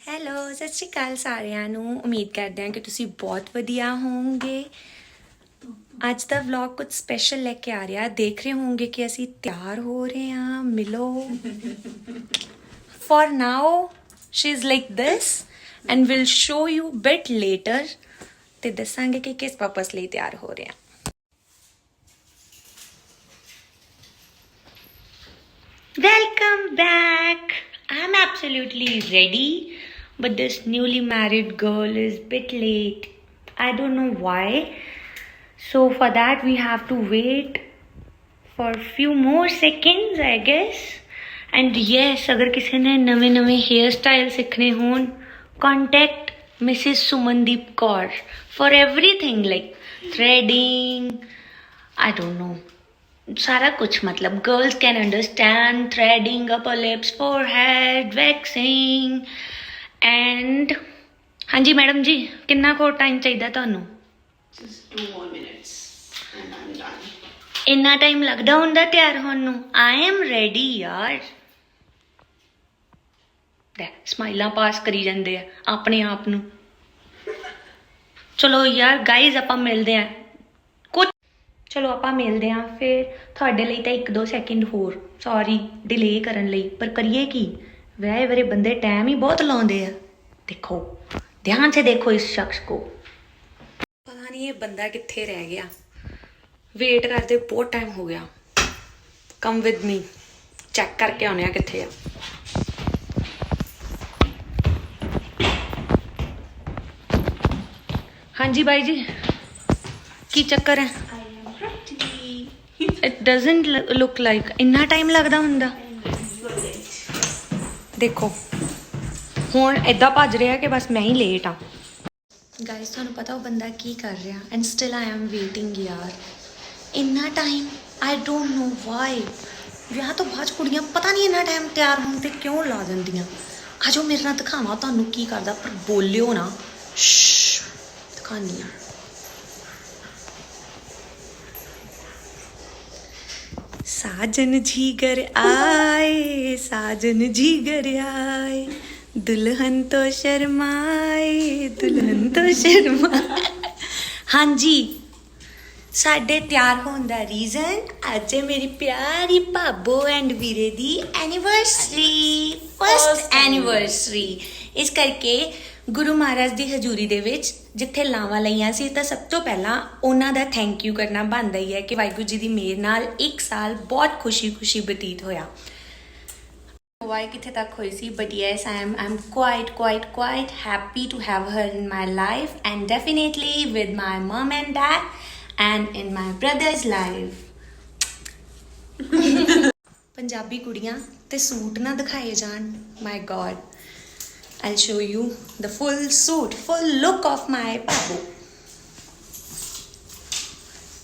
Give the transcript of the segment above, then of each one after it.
Hello ਸਤਿ ਸ਼੍ਰੀ ਅਕਾਲ ਸਾਰਿਆਂ ਨੂੰ। ਉਮੀਦ ਕਰਦੇ ਹਾਂ ਕਿ ਤੁਸੀਂ ਬਹੁਤ ਵਧੀਆ ਹੋਵੋਗੇ। ਅੱਜ ਦਾ ਵਲੌਗ ਕੁਝ ਸਪੈਸ਼ਲ ਲੈ ਕੇ ਆ ਰਿਹਾ। ਦੇਖ ਰਹੇ ਹੋਵੋਗੇ ਕਿ ਅਸੀਂ ਤਿਆਰ ਹੋ ਰਹੇ ਹਾਂ। ਮਿਲੋ। For now she is like this and will show you bit later ਤੇ ਦੱਸਾਂਗੇ ਕਿ ਕਿਸ ਪਰਪਸ ਲਈ ਤਿਆਰ ਹੋ ਰਹੇ ਹਾਂ। Welcome back. I'm absolutely ready, but this newly married girl is a bit late. I don't know why. So for that we have to wait for a few more seconds, I guess. And yes, अगर किसी ने नवे hair style सीखने हों, contact Mrs. Sumandeep Kaur for everything like threading. I don't know. सारा कुछ मतलब girls can understand threading upper lips forehead waxing and हाँ जी मैडम जी कितना को टाइम चाहिए ਤੁਹਾਨੂੰ Just 2 more minutes and I'm done. ਇੰਨਾ ਟਾਈਮ ਲੱਗਦਾ ਹੁੰਦਾ ਤਿਆਰ ਹੋਣ ਨੂੰ? ਆਈ ਐਮ ਰੈਡੀ ਯਾਰ। ਦੇ ਸਮਾਈਲਾਂ ਪਾਸ ਕਰੀ ਜਾਂਦੇ ਆ ਆਪਣੇ ਆਪ ਨੂੰ। ਚਲੋ ਯਾਰ ਗਾਈਜ਼ ਆਪਾਂ ਮਿਲਦੇ ਆ। ਚਲੋ ਆਪਾਂ ਮਿਲਦੇ ਹਾਂ ਫਿਰ। ਤੁਹਾਡੇ ਲਈ ਤਾਂ 1-2 ਸੈਕਿੰਡ ਹੋਰ ਸੌਰੀ ਡਿਲੇ ਕਰਨ ਲਈ, ਪਰ ਕਰੀਏ ਕੀ, ਵਿਆਹੇ ਵਰੇ ਬੰਦੇ ਟਾਈਮ ਹੀ ਬਹੁਤ ਲਾਉਂਦੇ ਆ। ਦੇਖੋ ਧਿਆਨ ਸੇ ਦੇਖੋ ਇਸ ਸ਼ਖਸ ਕੋ। ਪਤਾ ਨਹੀਂ ਇਹ ਬੰਦਾ ਕਿੱਥੇ ਰਹਿ ਗਿਆ। ਵੇਟ ਕਰਦੇ ਬਹੁਤ ਟਾਈਮ ਹੋ ਗਿਆ। ਕਮ ਵਿਦ ਮੀ ਚੈੱਕ ਕਰਕੇ ਆਉਣੇ ਆ ਕਿੱਥੇ ਆ। ਹਾਂਜੀ ਬਾਈ ਜੀ ਕੀ ਚੱਕਰ ਹੈ? It doesn't look like ਇੰਨਾ ਟਾਈਮ ਲੱਗਦਾ ਹੁੰਦਾ। ਦੇਖੋ ਹੁਣ ਏਦਾਂ ਭੱਜ ਰਿਹਾ ਕਿ ਬਸ ਮੈਂ ਹੀ ਲੇਟ ਆ। ਗਾਇਸ ਤੁਹਾਨੂੰ ਪਤਾ ਉਹ ਬੰਦਾ ਕੀ ਕਰ ਰਿਹਾ and still I am waiting ਯਾਰ। ਇੰਨਾ time I don't know why. ਵਿਆਹ ਤੋਂ ਬਾਅਦ ਕੁੜੀਆਂ ਪਤਾ ਨਹੀਂ ਇੰਨਾ ਟਾਈਮ ਤਿਆਰ ਹੋਣ ਤੇ ਕਿਉਂ ਲਾ ਦਿੰਦੀਆਂ। ਆਜੋ ਮੇਰੇ ਨਾਲ ਦਿਖਾਵਾਂ ਤੁਹਾਨੂੰ ਕੀ ਕਰਦਾ, ਪਰ ਬੋਲਿਓ ਨਾ। ਦਿਖਾਉਂਦੀ ਹਾਂ। साजन जीगर आए साजन जीगर आए दुल्हन तो शर्माए दुल्हन तो शर्माए। हाँ जी साडे तैयार होने का रीजन अज है मेरी प्यारी भाबो and Veere the anniversary, first anniversary. इस करके गुरु महाराज की हजूरी दे विच जिथे लावां लईआं सी तां सब तो पहला उन्हां दा थैंक यू करना बनदा ही है कि वाहिगुरू जी दी मेहर नाल 1 साल बहुत खुशी बतीत होया। वाई किथे तक होई सी, but yes I am quite happy to have her in my life and definitely with my mom and dad and in my brother's life. Punjabi कुड़ियां ते सूट ना दिखाए जान, my god। I'll show you the full suit, full look of my babu.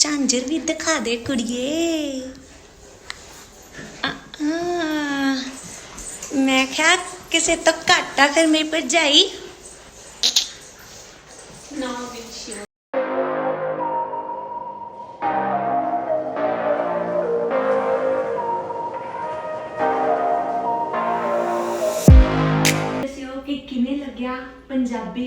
झांझर भी दिखा दे कुड़िए। मैं क्या किसे तो घाटा फिर मेरी भरजाई। Now it's your कि किवें लग्या पंजाबी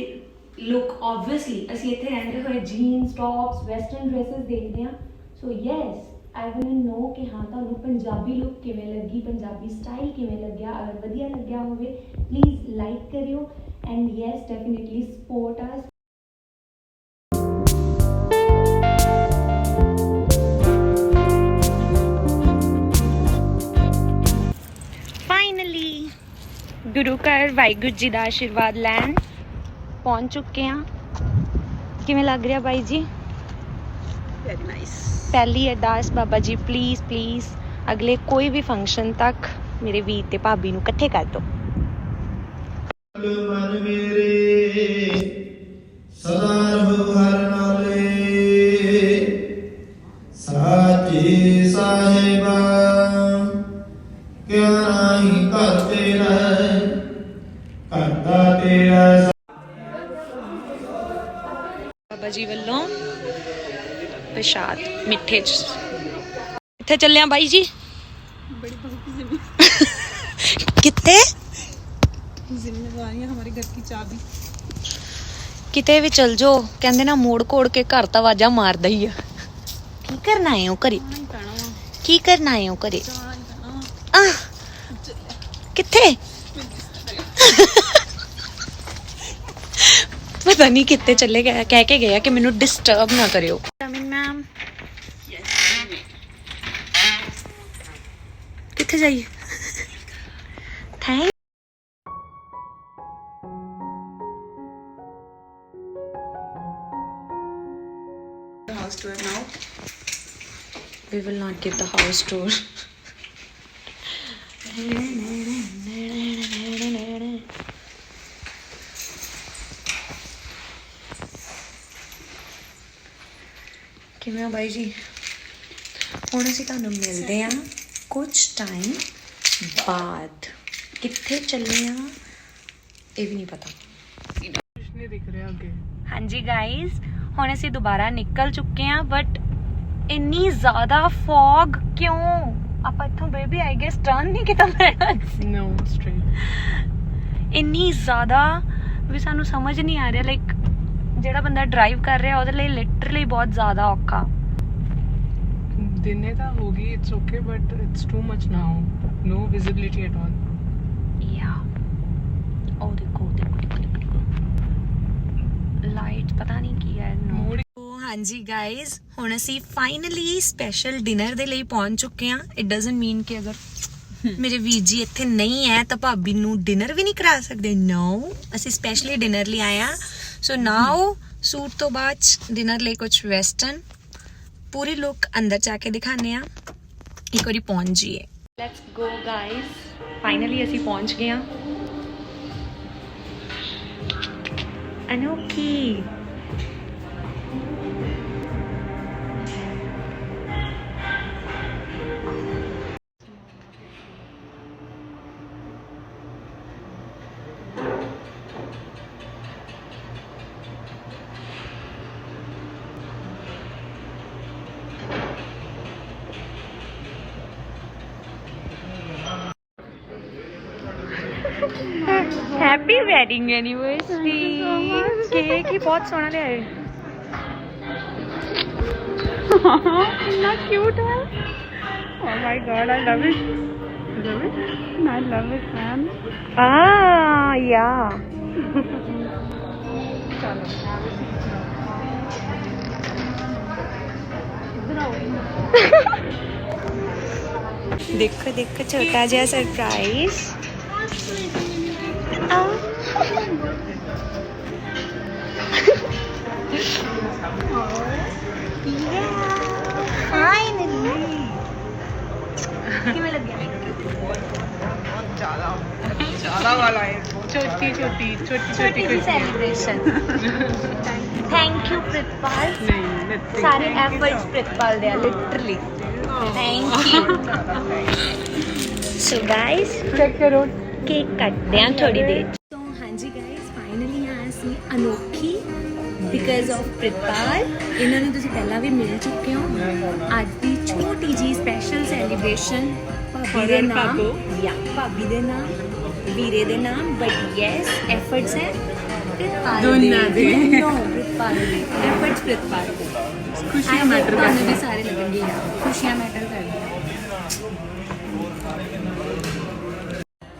लुक। ऑब्वियसली ਅਸੀਂ ਇੱਥੇ ਰਹਿੰਦੇ ਹੋਏ ਜੀਨਸ ਟੌਪਸ ਵੈਸਟਰਨ ਡਰੈਸਸ ਦੇਖਦੇ ਹਾਂ। So yes I want to know ਕਿ ਹਾਂ ਤੁਹਾਨੂੰ ਪੰਜਾਬੀ ਲੁੱਕ ਕਿਵੇਂ ਲੱਗੀ, ਪੰਜਾਬੀ ਸਟਾਈਲ ਕਿਵੇਂ ਲੱਗਿਆ। ਅਗਰ ਵਧੀਆ ਲੱਗਿਆ ਹੋਵੇ ਪਲੀਜ਼ ਲਾਈਕ ਕਰਿਓ and yes definitely support us. Finally ਗੁਰੂ ਘਰ ਵਾਹਿਗੁਰੂ ਜੀ ਦਾ ਆਸ਼ੀਰਵਾਦ ਲੈਣ ਪਹੁੰਚ ਚੁੱਕੇ ਹਾਂ। ਕਿਵੇਂ ਲੱਗ ਰਿਹਾ ਬਾਈ ਜੀ? very nice. ਪਹਿਲੀ ਅਰਦਾਸ ਬਾਬਾ ਜੀ ਪਲੀਜ਼ ਅਗਲੇ ਕੋਈ ਵੀ ਫੰਕਸ਼ਨ ਤੱਕ ਮੇਰੇ ਵੀਰ ਤੇ ਭਾਬੀ ਨੂੰ ਇਕੱਠੇ ਕਰ ਦਿਓ। ਮਨ ਮੇਰੇ ਸਦਾ ਰਹੋ ਹਰ ਨਾਲੇ ਸਾਚੇ ਸਾਹਿਬਾ ਕਿਆ ਨਹੀਂ ਘਰ ਤੇਰਾ ਕਰਤਾ ਤੇਰਾ। ਬਾਬਾ ਜੀ ਵੱਲੋਂ ਪ੍ਰਸ਼ਾਦ ਮਿੱਠੇ ਚ। ਕਿੱਥੇ ਚੱਲਿਆ ਬਾਈ ਜੀ? बड़ी बहुत ਕਿੱਥੇ? जिम्मेवारी है हमारे घर की चाबी। ਕਿਤੇ ਵੀ ਚਲ ਜਾਓ ਕਹਿੰਦੇ ਨਾ ਮੋੜ ਕੋੜ ਕੇ ਘਰ ਤਾਂ ਆਵਾਜ਼ਾਂ ਮਾਰਦਾ ਹੀ ਆ। ਕੀ ਕਰਨਾ ਆਏ ਹੋ ਘਰੇ? नहीं पैना वा, ਕੀ ਕਰਨਾ ਆਏ ਹੋ ਘਰੇ? जाना ही पैना वा। ਆਹ, ਕਿੱਥੇ? ਪਤਾ ਨਹੀਂ ਕਿੱਥੇ ਚੱਲੇ ਗਏ, ਕਹਿ ਕੇ ਗਏ ਆ ਕਿ ਮੈਨੂੰ ਡਿਸਟਰਬ ਨਾ ਕਰਿਓ। ਅਮਿਨ ਮੈਮ ਕਿੱਥੇ ਜਾਈਏ? Thank House tour now. We will not give the house tour. ਕਿਵੇਂ ਹੋ ਬਾਈ ਜੀ? ਹੁਣ ਅਸੀਂ ਤੁਹਾਨੂੰ ਮਿਲਦੇ ਆ ਕੁਝ ਟਾਈਮ ਬਾਅਦ। ਕਿੱਥੇ ਚੱਲੇ ਆ ਇਹ ਵੀ ਨਹੀਂ ਪਤਾ। कुछ नहीं दिख रहा आगे। ਹਾਂਜੀ ਗਾਇਜ਼, ਹੁਣ ਅਸੀਂ ਦੁਬਾਰਾ ਨਿਕਲ ਚੁੱਕੇ ਆ ਬਟ ਇੰਨੀ ਜ਼ਿਆਦਾ ਫੌਗ ਕਿਉਂ? ਆਪਾਂ ਇੱਥੋਂ ਬੇਬੀ ਆਈ ਗੈਸ ਟਰਨ ਨਹੀਂ ਕੀਤਾ ਮੈਡਮ। No, straight. ਇੰਨੀ ਜ਼ਿਆਦਾ ਵੀ ਸਾਨੂੰ ਸਮਝ ਨਹੀਂ ਆ ਰਿਹਾ ਲਾਈਕ ਜਿਹੜਾ ਬੰਦਾ ਡਰਾਈਵ ਕਰ ਰਿਹਾ ਉਹਦੇ ਲਈ ਲਿਟਰਲੀ ਬਹੁਤ ਜ਼ਿਆਦਾ ਔਖਾ। दिन था होगी, it's okay, but it's too much now. No visibility at all. ਯਾ ਉਹ ਦੇਖੋ ਲਾਈਟ ਪਤਾ ਨਹੀਂ ਕੀ ਹੈ Mood- ਹਾਂਜੀ ਗਾਇਜ਼, ਹੁਣ ਅਸੀਂ ਫਾਈਨਲੀ ਸਪੈਸ਼ਲ ਡਿਨਰ ਦੇ ਲਈ ਪਹੁੰਚ ਚੁੱਕੇ ਹਾਂ। ਇਟ ਡਸਨਟ ਮੀਨ ਕਿ ਅਗਰ ਮੇਰੇ ਵੀਰ ਜੀ ਇੱਥੇ ਨਹੀਂ ਹੈ ਤਾਂ ਭਾਬੀ ਨੂੰ ਡਿਨਰ ਵੀ ਨਹੀਂ ਕਰਾ ਸਕਦੇ। ਨੋ, ਅਸੀਂ ਸਪੈਸ਼ਲੀ ਡਿਨਰ ਲਈ ਆਏ ਹਾਂ। ਸੋ ਨਾਓ ਸੂਟ ਤੋਂ ਬਾਅਦ ਡਿਨਰ ਲਈ ਕੁਝ ਵੈਸਟਰਨ ਪੂਰੀ ਲੁੱਕ ਅੰਦਰ ਜਾ ਕੇ ਦਿਖਾਣੇ ਆ। ਇੱਕ ਵਾਰੀ ਪਹੁੰਚ ਜੀਏ। ਲੈਟਸ ਗੋ ਗਾਇਜ਼, ਫਾਈਨਲੀ ਅਸੀਂ ਪਹੁੰਚ ਗਏ ਹਾਂ। ਅਨੋਖੀ हैप्पी वेडिंग एनिवर्सरी। केक ही बहुत सोना लिया है। Not cute, huh? Oh my god, I love it. Love it? I love it, man. Ah, yeah. देखो देखो छोटा जिहा सरप्राइज। किਵੇਂ ਲੱਗਿਆ? ज्यादा वाला है, छोटी छोटी छोटी छोटी छोटी सी सेलिब्रेशन। Thank you Pritpal. नहीं nothing. सारे Thank you efforts so Pritpal they literally. Thank you. So guys check करो। केक ਕੱਟਦੇ ਆ ਥੋੜੀ ਦੇਰ। तो ਹਾਂਜੀ ਗਾਇਸ, ਫਾਈਨਲੀ ਆ ਅਸੀਂ ਅਨੋਖੀ ਬਿਕਾਜ਼ ਆਫ ਪ੍ਰਿਤਪਾਲ। ਇਹਨਾਂ ਨੂੰ ਤੁਸੀਂ ਪਹਿਲਾਂ ਵੀ ਮਿਲ ਚੁੱਕੇ ਹੋ। ਅੱਜ ਦੀ ਛੋਟੀ ਜੀ ਸਪੈਸ਼ਲ ਸੈਲੀਬ੍ਰੇਸ਼ਨ ਭਾਬੀ ਦੇ ਨਾਮ ਜਾਂ ਭਾਬੀ ਦੇ ਨਾਮ, ਵੀਰੇ ਦੇ ਨਾਮ, ਬਟ ਯੈਸ ਐਫਰਟਸ ਹੈ ਪ੍ਰਿਤਪਾਲ ਦੋਨਾਂ ਦੇ। ਨੋ ਪ੍ਰਿਤਪਾਲ ਦੇ ਐਫਰਟਸ ਪ੍ਰਿਤਪਾਲ ਦੇ। खुशियाँ मैटर करती भी सारे लगेंगे यार, खुशियाँ मैटर करती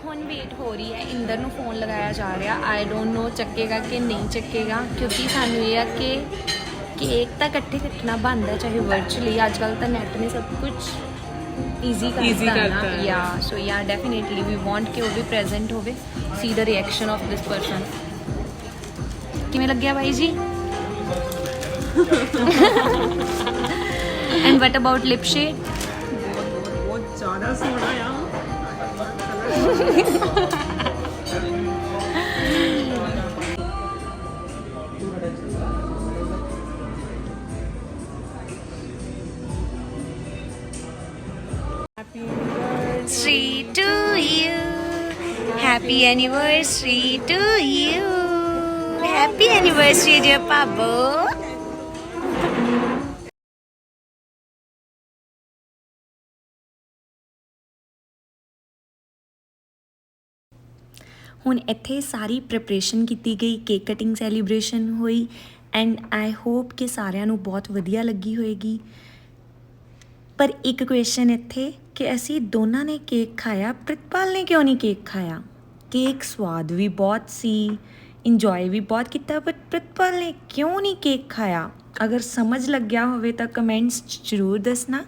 ਹੁਣ ਵੇਟ ਹੋ ਰਹੀ ਹੈ। ਇੰਦਰ ਨੂੰ ਫੋਨ ਲਗਾਇਆ ਜਾ ਰਿਹਾ। ਆਈ ਡੋਂਟ ਨੋ ਚੱਕੇਗਾ ਕਿ ਨਹੀਂ ਚੱਕੇਗਾ, ਕਿਉਂਕਿ ਸਾਨੂੰ ਇਹ ਆ ਕਿ ਕੇਕ ਤਾਂ ਇਕੱਠੇ ਕੱਟਣਾ ਬਣਦਾ, ਚਾਹੇ ਵਰਚੁਅਲੀ। ਅੱਜ ਕੱਲ੍ਹ ਤਾਂ ਨੈਟ ਨੇ ਸਭ ਕੁਝ ਈਜ਼ੀ ਕਰਤਾ ਨਾ। ਯਾ ਸੋ ਯਾ ਡੈਫੀਨੇਟਲੀ ਵੀ ਵਾਂਟ ਕਿ ਉਹ ਵੀ ਪ੍ਰੈਜ਼ੈਂਟ ਹੋਵੇ, ਸੀ ਦ ਰਿਐਕਸ਼ਨ ਆਫ ਦਿਸ ਪਰਸਨ। ਕਿਵੇਂ ਲੱਗਿਆ ਬਾਈ ਜੀ? And what about lip shade? बहुत ज्यादा सोना यार। Anniversary to you. Happy anniversary to you. Happy anniversary, dear Pabbo. ਹੁਣ ਇੱਥੇ ਸਾਰੀ ਪ੍ਰਿਪਰੇਸ਼ਨ ਕੀਤੀ ਗਈ, ਕੇਕ ਕਟਿੰਗ ਸੈਲੀਬ੍ਰੇਸ਼ਨ ਹੋਈ ਐਂਡ ਆਈ ਹੋਪ ਕਿ ਸਾਰਿਆਂ ਨੂੰ ਬਹੁਤ ਵਧੀਆ ਲੱਗੀ ਹੋਏਗੀ। ਪਰ ਇੱਕ ਕੁਐਸਚਨ ਇੱਥੇ ਕਿ ਅਸੀਂ ਦੋਨਾਂ ਨੇ ਕੇਕ ਖਾਇਆ, ਪ੍ਰਿਤਪਾਲ ਨੇ ਕਿਉਂ ਨਹੀਂ ਕੇਕ ਖਾਇਆ? ਕੇਕ ਸਵਾਦ ਵੀ ਬਹੁਤ ਸੀ, ਇੰਜੋਏ ਵੀ ਬਹੁਤ ਕੀਤਾ, ਬਟ ਪ੍ਰਿਤਪਾਲ ਨੇ ਕਿਉਂ ਨਹੀਂ ਕੇਕ ਖਾਇਆ? ਅਗਰ ਸਮਝ ਲੱਗਿਆ ਹੋਵੇ ਤਾਂ ਕਮੈਂਟਸ 'ਚ ਜ਼ਰੂਰ ਦੱਸਣਾ।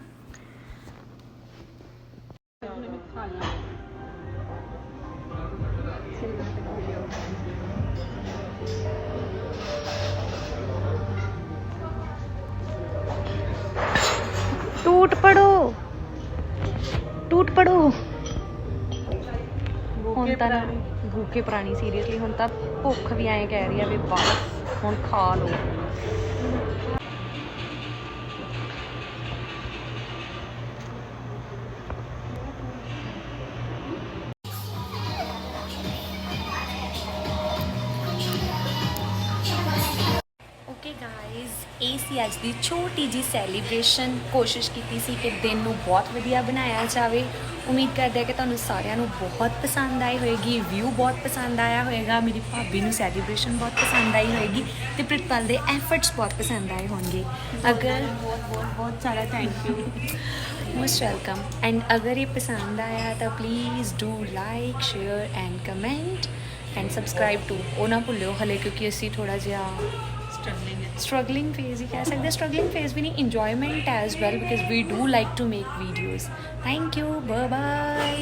टूट पड़ो ਹੁਣ ਤਾਂ ਭੁੱਖੇ ਪ੍ਰਾਣੀ ਸੀਰੀਅਸਲੀ ਹੁਣ ਤਾਂ ਭੁੱਖ ਵੀ ਐਂ ਕਹਿ ਰਹੀ ਆ ਵੀ ਬਸ ਹੁਣ ਖਾ ਲਓ। ਓਕੇ ਗਾਇਜ਼, ਇਹ ਸੀ ਅੱਜ ਦੀ ਛੋਟੀ ਜੀ ਸੈਲੀਬ੍ਰੇਸ਼ਨ। ਕੋਸ਼ਿਸ਼ ਕੀਤੀ ਸੀ ਕਿ ਦਿਨ ਨੂੰ ਬਹੁਤ ਵਧੀਆ ਬਣਾਇਆ ਜਾਵੇ। ਉਮੀਦ ਕਰਦੇ ਹਾਂ ਕਿ ਤੁਹਾਨੂੰ ਸਾਰਿਆਂ ਨੂੰ ਬਹੁਤ ਪਸੰਦ ਆਈ ਹੋਏਗੀ, ਵਿਊ ਬਹੁਤ ਪਸੰਦ ਆਇਆ ਹੋਏਗਾ, ਮੇਰੀ ਭਾਬੀ ਨੂੰ ਸੈਲੀਬ੍ਰੇਸ਼ਨ ਬਹੁਤ ਪਸੰਦ ਆਈ ਹੋਏਗੀ ਤੇ ਪ੍ਰਿਤਪਾਲ ਦੇ ਐਫਰਟਸ ਬਹੁਤ ਪਸੰਦ ਆਏ ਹੋਣਗੇ। ਅਗਰ ਬਹੁਤ ਸਾਰਾ thank you, most welcome. And ਅਗਰ ਇਹ ਪਸੰਦ ਆਇਆ ਤਾਂ please do like, share and comment and subscribe too. ਉਹ ਨਾ ਭੁੱਲਿਓ ਹਲੇ, ਕਿਉਂਕਿ ਅਸੀਂ ਥੋੜਾ ਜਿਹਾ struggling phase ਹੀ ਕਹਿ ਸਕਦੇ, struggling phase ਵੀ ਨਹੀਂ, enjoyment as well because we do like to make videos. Thank you, bye bye।